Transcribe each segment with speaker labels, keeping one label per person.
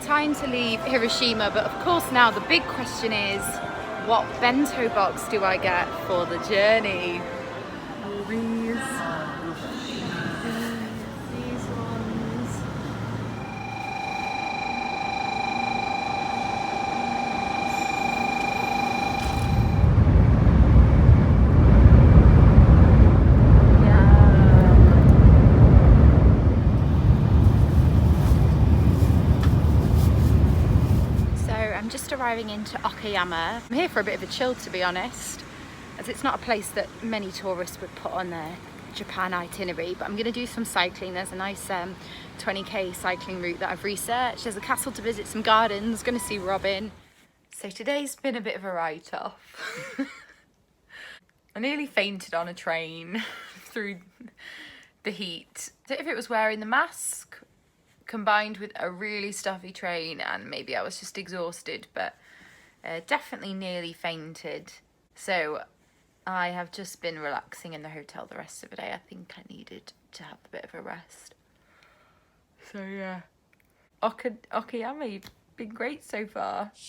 Speaker 1: time to leave Hiroshima, but of course now the big question is, what bento box do I get for the journey? These ones. Just arriving into Okayama. I'm here for a bit of a chill, to be honest, as it's not a place that many tourists would put on their Japan itinerary, but I'm going to do some cycling. There's a nice 20k cycling route that I've researched. There's a castle to visit, some gardens, going to see Robin. So today's been a bit of a write-off. I nearly fainted on a train through the heat. So if it was wearing the mask combined with a really stuffy train, and maybe I was just exhausted, but definitely nearly fainted. So I have just been relaxing in the hotel the rest of the day. I think I needed to have a bit of a rest. So yeah, Okayama, you've been great so far. It's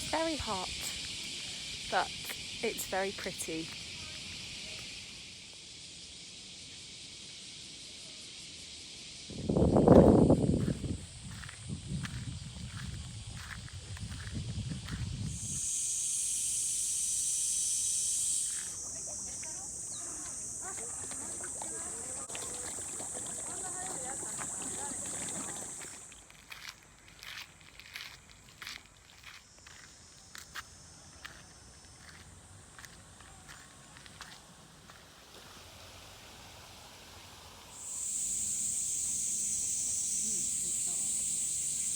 Speaker 1: very hot, but it's very pretty.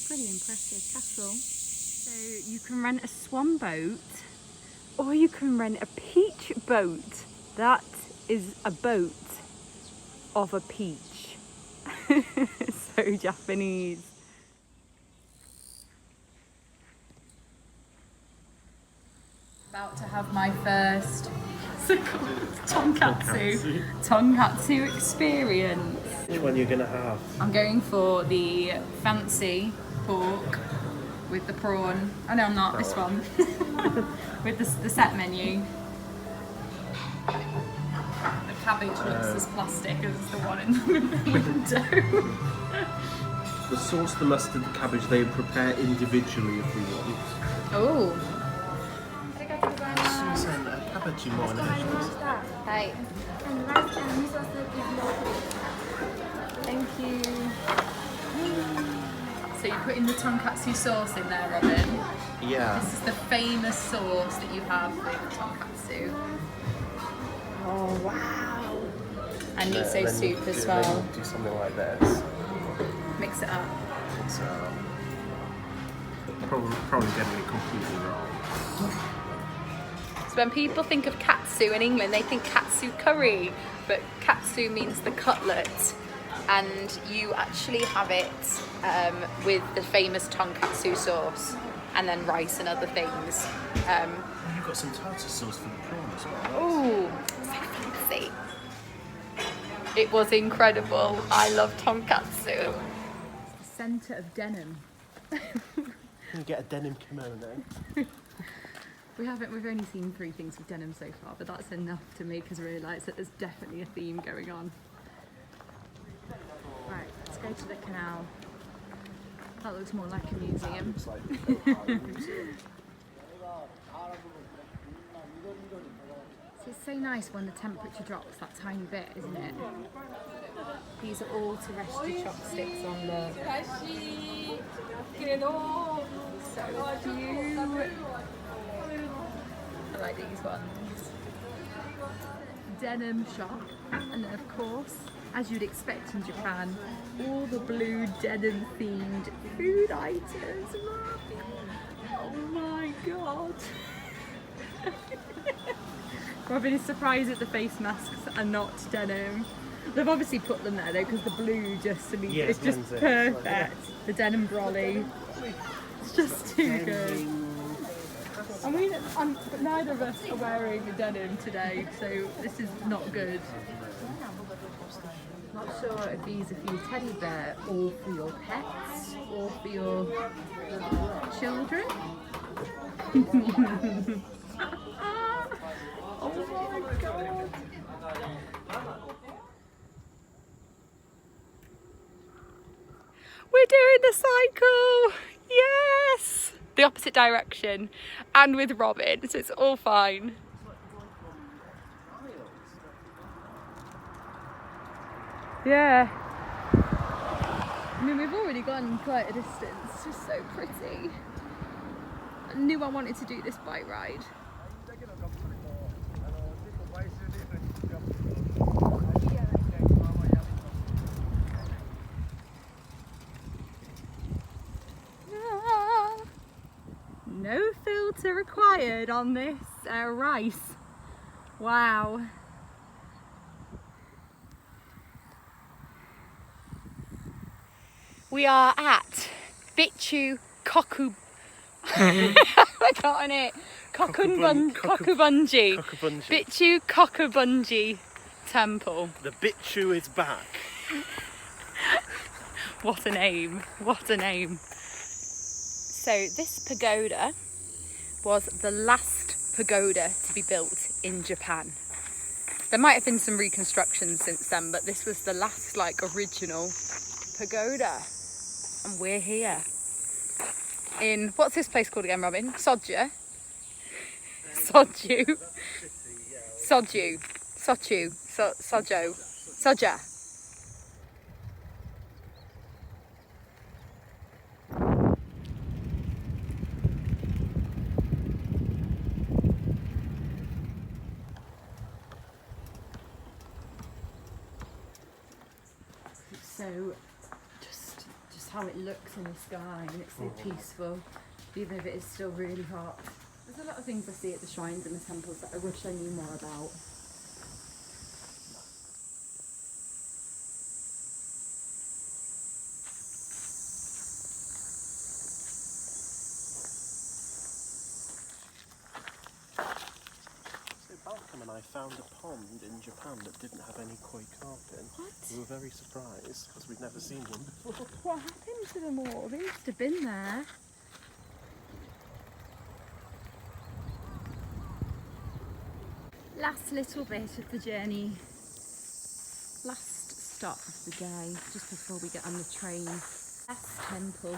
Speaker 1: Pretty impressive castle. So you can rent a swan boat, or you can rent a peach boat. That is a boat of a peach. So Japanese. About to have my first tonkatsu experience.
Speaker 2: Which one are you going to have?
Speaker 1: I'm going for the fancy pork with the prawn. Oh no, I'm not, this one. With the set menu. The cabbage looks as plastic as the one in the window.
Speaker 2: The sauce, the mustard, the cabbage, they prepare individually if we want.
Speaker 1: Oh. Hi.
Speaker 3: And rice and miso soup is local.
Speaker 1: Thank you. So you put in the tonkatsu sauce in there, Robin?
Speaker 2: Yeah.
Speaker 1: This is the famous sauce that you have with tonkatsu. Oh wow! And miso soup as well.
Speaker 2: Do something like this.
Speaker 1: Mix it up.
Speaker 2: So probably getting it completely wrong.
Speaker 1: So when people think of katsu in England, they think katsu curry, but katsu means the cutlet. And you actually have it with the famous tonkatsu sauce, and then rice and other things.
Speaker 2: You've got some tartar sauce for the prawn as well.
Speaker 1: Oh, so fancy. It was incredible. I love tonkatsu. The centre of Denim.
Speaker 2: You get a denim kimono.
Speaker 1: We've only seen 3 things with denim so far, but that's enough to make us realise that there's definitely a theme going on. Right, let's go to the canal. That looks more like a museum. It's so nice when the temperature drops that tiny bit, isn't it? These are all terrestrial chopsticks on the... So cute. I like these ones. Denim shop, and then of course, as you'd expect in Japan, all the blue denim themed food items. Look. Oh my god. Robin is surprised that the face masks are not denim. They've obviously put them there though because the blue just it's just perfect. The denim brolly. It's just too good. I mean, but neither of us are wearing a denim today, so this is not good. Not sure if these are for your teddy bear or for your pets or for your children. Oh my god. We're doing the cycle! Yes! The opposite direction and with Robin, so it's all fine. Yeah. I mean, we've already gone quite a distance. It's just so pretty. I knew I wanted to do this bike ride. No filter required on this rice. Wow. We are at Bichu Koku. I got on it. Kokubunji. Bichu Kokubunji Temple.
Speaker 2: The Bichu is back.
Speaker 1: What a name. What a name. So this pagoda was the last pagoda to be built in Japan. There might have been some reconstructions since then, but this was the last like original pagoda. And we're here. In, what's this place called again, Robin? Soju? Soju? Soju. Soju. Sojo. Soja. So just how it looks in the sky, and it's so peaceful, even if it is still really hot. There's a lot of things I see at the shrines and the temples that I wish I knew more about.
Speaker 2: And I found a pond in Japan that didn't have any koi carp in.
Speaker 1: What?
Speaker 2: We were very surprised because we'd never seen one before.
Speaker 1: What happened to them all? They must have been there. Last little bit of the journey. Last stop of the day, just before we get on the train. Last temple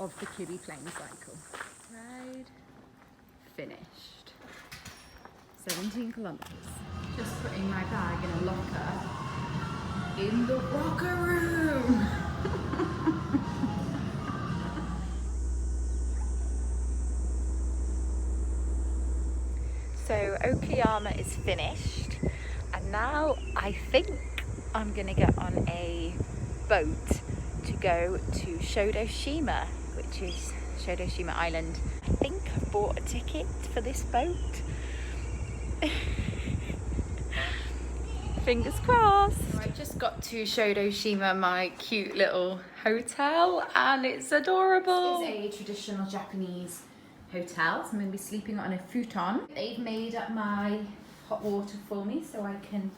Speaker 1: of the Kibi Plain cycle. Ride finished. 17 kilometers. Just putting my bag in a locker in the locker room. So Okayama is finished, and now I think I'm gonna get on a boat to go to Shodoshima, which is Shodoshima Island. I think I've bought a ticket for this boat. Fingers crossed. I just got to Shodoshima, my cute little hotel, and it's adorable. This is a traditional Japanese hotel, so I'm going to be sleeping on a futon. They've made up my hot water for me so I can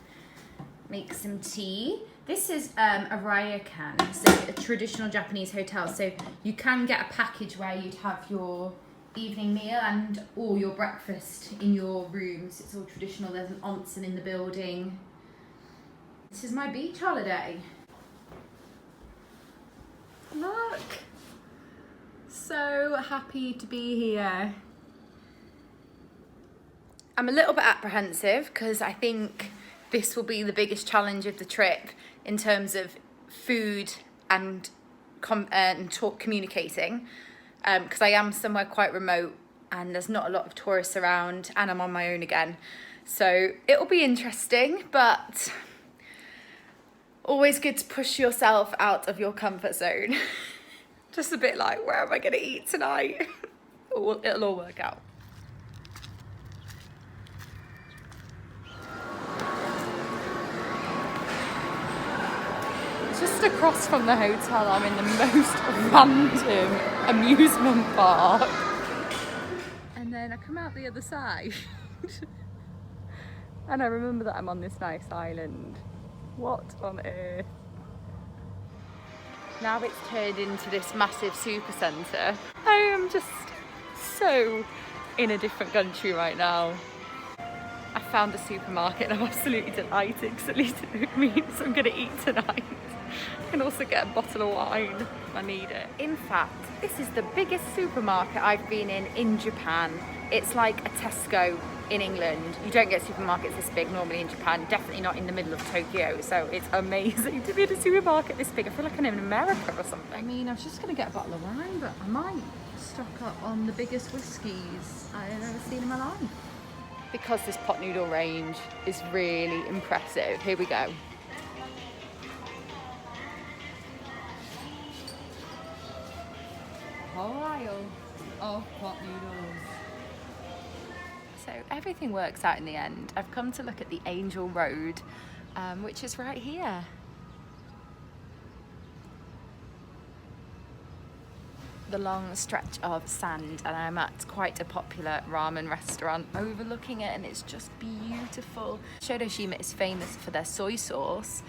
Speaker 1: make some tea. This is a ryokan, so a traditional Japanese hotel. So you can get a package where you'd have your evening meal and all your breakfast in your rooms. It's all traditional. There's an onsen in the building. This is my beach holiday. Look, so happy to be here. I'm a little bit apprehensive because I think this will be the biggest challenge of the trip in terms of food and communicating, because I am somewhere quite remote and there's not a lot of tourists around and I'm on my own again. So it'll be interesting, but always good to push yourself out of your comfort zone. Just a bit like, where am I gonna eat tonight? It'll all work out. Just across from the hotel, I'm in the most random amusement park. And then I come out the other side and I remember that I'm on this nice island. What on earth? Now it's turned into this massive super centre. I am just so in a different country right now. I found a supermarket and I'm absolutely delighted because at least it means I'm going to eat tonight. I can also get a bottle of wine if I need it. In fact, this is the biggest supermarket I've been in Japan. It's like a Tesco in England. You don't get supermarkets this big normally in Japan, definitely not in the middle of Tokyo, so it's amazing to be in a supermarket this big. I feel like I'm in America or something. I mean, I was just going to get a bottle of wine, but I might stock up on the biggest whiskies I've ever seen in my life. Because this pot noodle range is really impressive. Here we go. Whole aisle of pot noodles. So everything works out in the end. I've come to look at the Angel Road, which is right here. The long stretch of sand, and I'm at quite a popular ramen restaurant overlooking it, and it's just beautiful. Shodoshima is famous for their soy sauce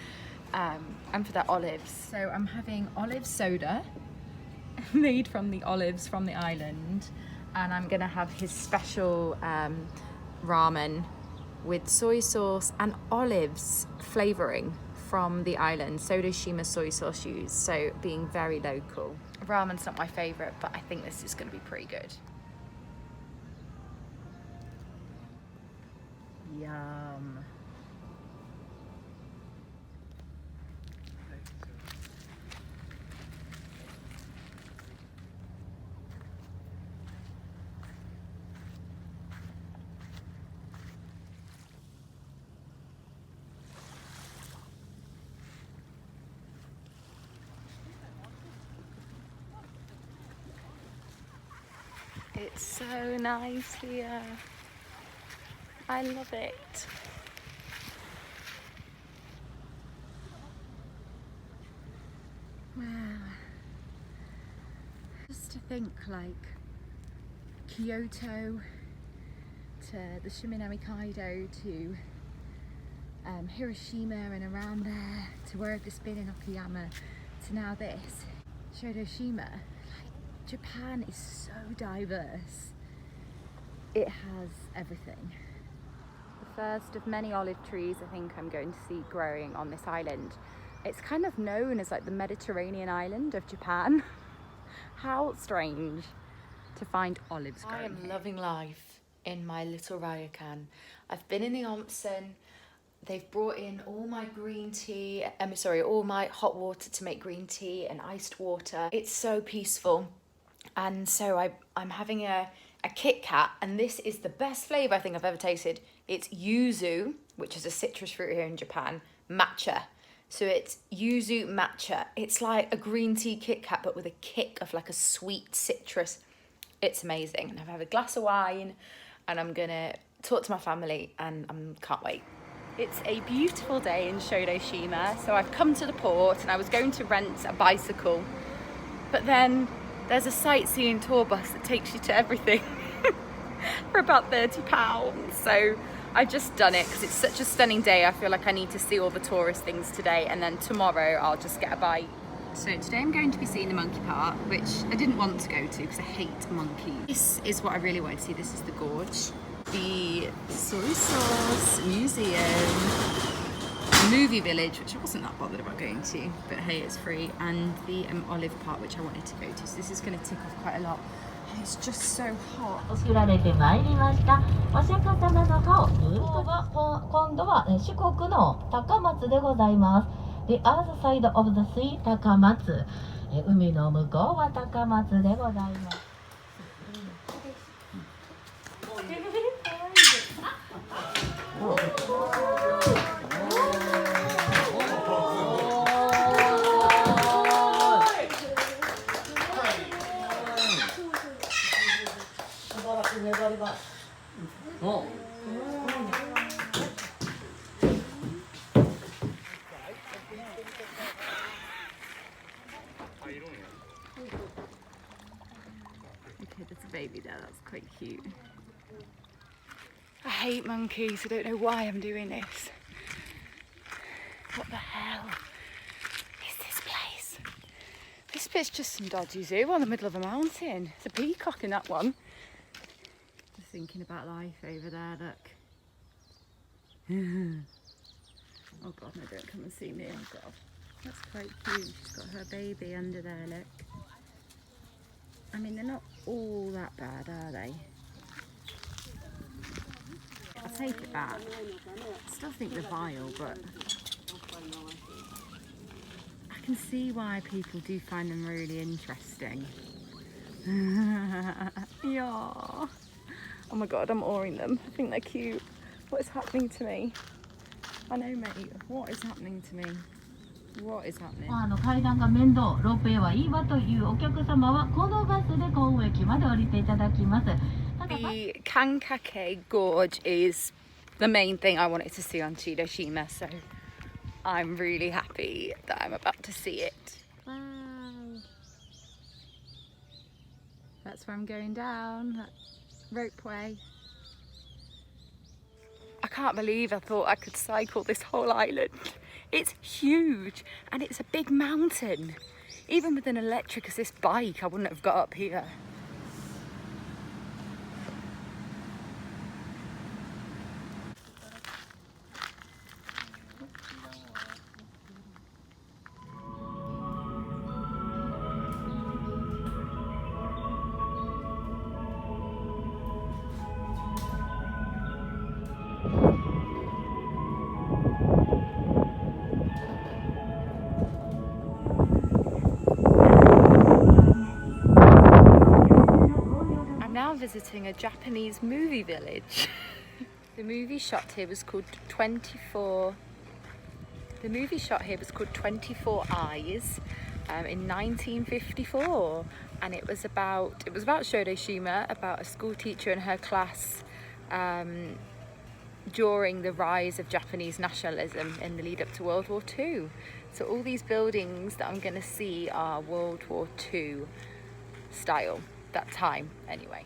Speaker 1: and for their olives. So I'm having olive soda made from the olives from the island, and I'm gonna have his special ramen with soy sauce and olives flavouring from the island. Shodoshima soy sauce used, so being very local. Ramen's not my favourite, but I think this is going to be pretty good. Yum. It's so nice here. I love it. Wow. Just to think, like Kyoto to the Shiminami Kaido to Hiroshima and around there, to where I've just been in Okayama, to now this, Shodoshima. Japan is so diverse. It has everything. The first of many olive trees I think I'm going to see growing on this island. It's kind of known as like the Mediterranean island of Japan. How strange to find olives growing. I am loving life in my little ryokan. I've been in the onsen. They've brought in all my green tea, all my hot water to make green tea and iced water. It's so peaceful. And so I'm having a Kit Kat, and this is the best flavour I think I've ever tasted. It's yuzu, which is a citrus fruit here in Japan, matcha. So it's yuzu matcha. It's like a green tea Kit Kat, but with a kick of like a sweet citrus. It's amazing. And I've had a glass of wine, and I'm gonna talk to my family, and I can't wait. It's a beautiful day in Shodoshima. So I've come to the port, and I was going to rent a bicycle, but then there's a sightseeing tour bus that takes you to everything for about £30. So I've just done it because it's such a stunning day. I feel like I need to see all the tourist things today, and then tomorrow I'll just get a bite. So today I'm going to be seeing the monkey park, which I didn't want to go to because I hate monkeys. This is what I really wanted to see. This is the gorge, the soy sauce museum, movie village, which I wasn't that bothered about going to, but hey, it's free, and the olive park, which I wanted to go to. So this is going to tick off quite a lot. And it's just so hot.
Speaker 4: 送られてまいりました。お釈迦様の顔、今度は四国の高松でございます。The other side of the sea, 高松。海の向こうは高松でございます。
Speaker 1: Okay, there's a baby there, that's quite cute. I hate monkeys, I don't know why I'm doing this. What the it's just some dodgy zoo on the middle of a mountain. It's a peacock in that one. Just thinking about life over there, look. Oh God, no, don't come and see me, oh God. That's quite cute. She's got her baby under there, look. I mean, they're not all that bad, are they? I'll take it back. I still think they're vile, but I can see why people do find them really interesting. Yeah. Oh my God, I'm awing them. I think they're cute. What is happening to me? I know, mate. What is happening to me? What is happening?
Speaker 4: 階段が面倒、ロープウェイはいいわというお客様はこのバスで幸運駅まで降りていただきます。
Speaker 1: The Kankake Gorge is the main thing I wanted to see on Shodoshima, so I'm really happy that I'm about to see it. Wow. That's where I'm going down, that ropeway. I can't believe I thought I could cycle this whole island. It's huge and it's a big mountain. Even with an electric assist bike, I wouldn't have got up here. Visiting a Japanese movie village. The movie shot here was called 24 Eyes in 1954, and it was about Shodoshima, about a school teacher and her class during the rise of Japanese nationalism in the lead up to World War II. So all these buildings that I'm going to see are World War II style, that time anyway.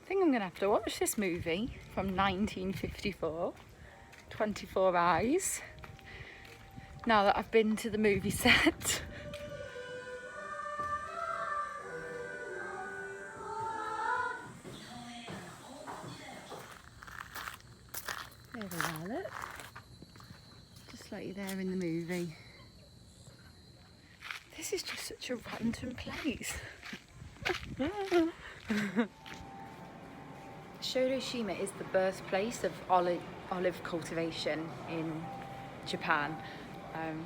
Speaker 1: I think I'm gonna have to watch this movie from 1954, 24 Eyes, now that I've been to the movie set. There they are, look. Just like you're there in the movie. This is just such a random place. Shodoshima is the birthplace of olive cultivation in Japan,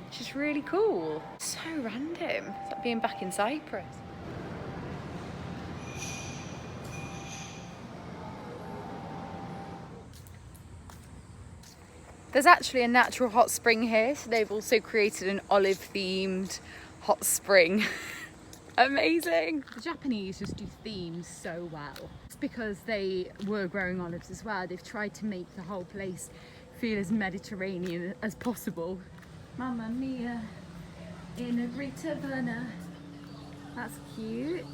Speaker 1: which is really cool. So random. It's like being back in Cyprus. There's actually a natural hot spring here, so they've also created an olive-themed hot spring. Amazing! The Japanese just do themes so well. It's because they were growing olives as well. They've tried to make the whole place feel as Mediterranean as possible. Mamma mia, in a Rita Verna. That's cute.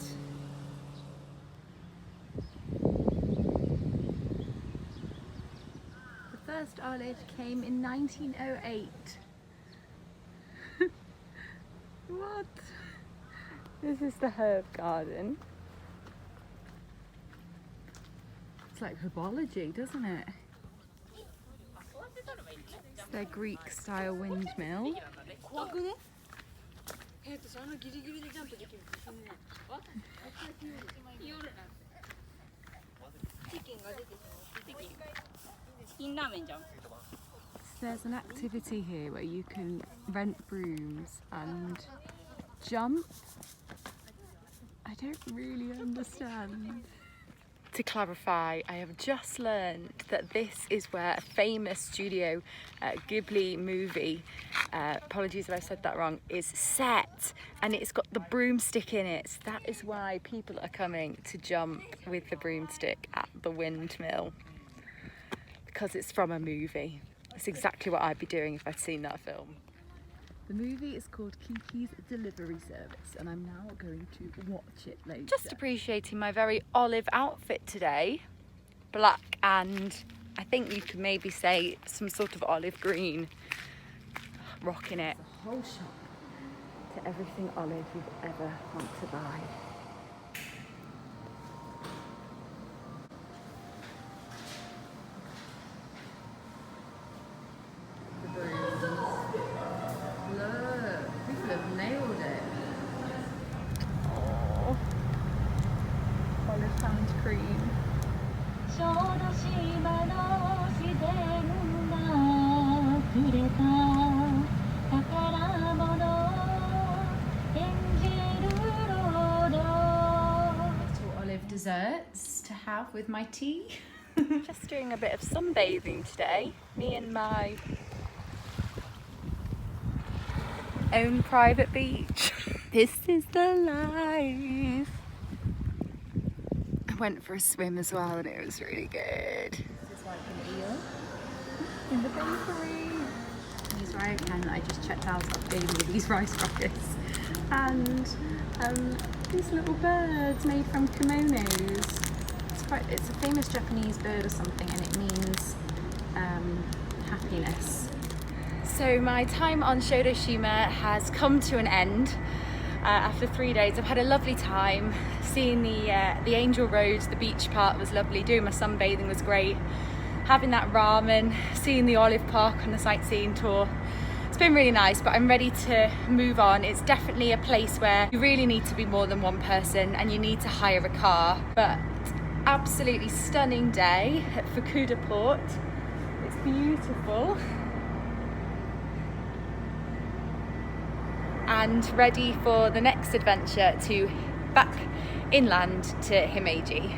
Speaker 1: The first olive came in 1908. What? This is the herb garden. It's like herbology, doesn't it? It's their Greek style windmill. There's an activity here where you can rent brooms and jump. I don't really understand. To clarify, I have just learned that this is where a famous Studio Ghibli movie, apologies if I said that wrong, is set, and it's got the broomstick in it. So that is why people are coming to jump with the broomstick at the windmill, because it's from a movie. It's exactly what I'd be doing if I'd seen that film. The movie is called Kiki's Delivery Service, and I'm now going to watch it later. Just appreciating my very olive outfit today. Black and I think you could maybe say some sort of olive green. Rocking it. The whole shop to everything olive you'd ever want to buy. The brooms. Look, people have nailed it. Oh, olive hand cream.
Speaker 4: 小豆島の自然がくれた宝物演じるロード
Speaker 1: Little olive desserts to have with my tea. Just doing a bit of sunbathing today. Me and my own private beach. This is the life. I went for a swim as well and it was really good. This is like an eel in the bakery. These are again that I just checked out updating with these rice rockets. And these little birds made from kimonos. It's a famous Japanese bird or something, and it means happiness. So my time on Shodoshima has come to an end. After 3 days, I've had a lovely time. Seeing the Angel Roads, the beach part was lovely. Doing my sunbathing was great. Having that ramen, seeing the olive park on the sightseeing tour. It's been really nice, but I'm ready to move on. It's definitely a place where you really need to be more than one person and you need to hire a car. But absolutely stunning day at Fukuda Port. It's beautiful. And ready for the next adventure to back inland to Himeji.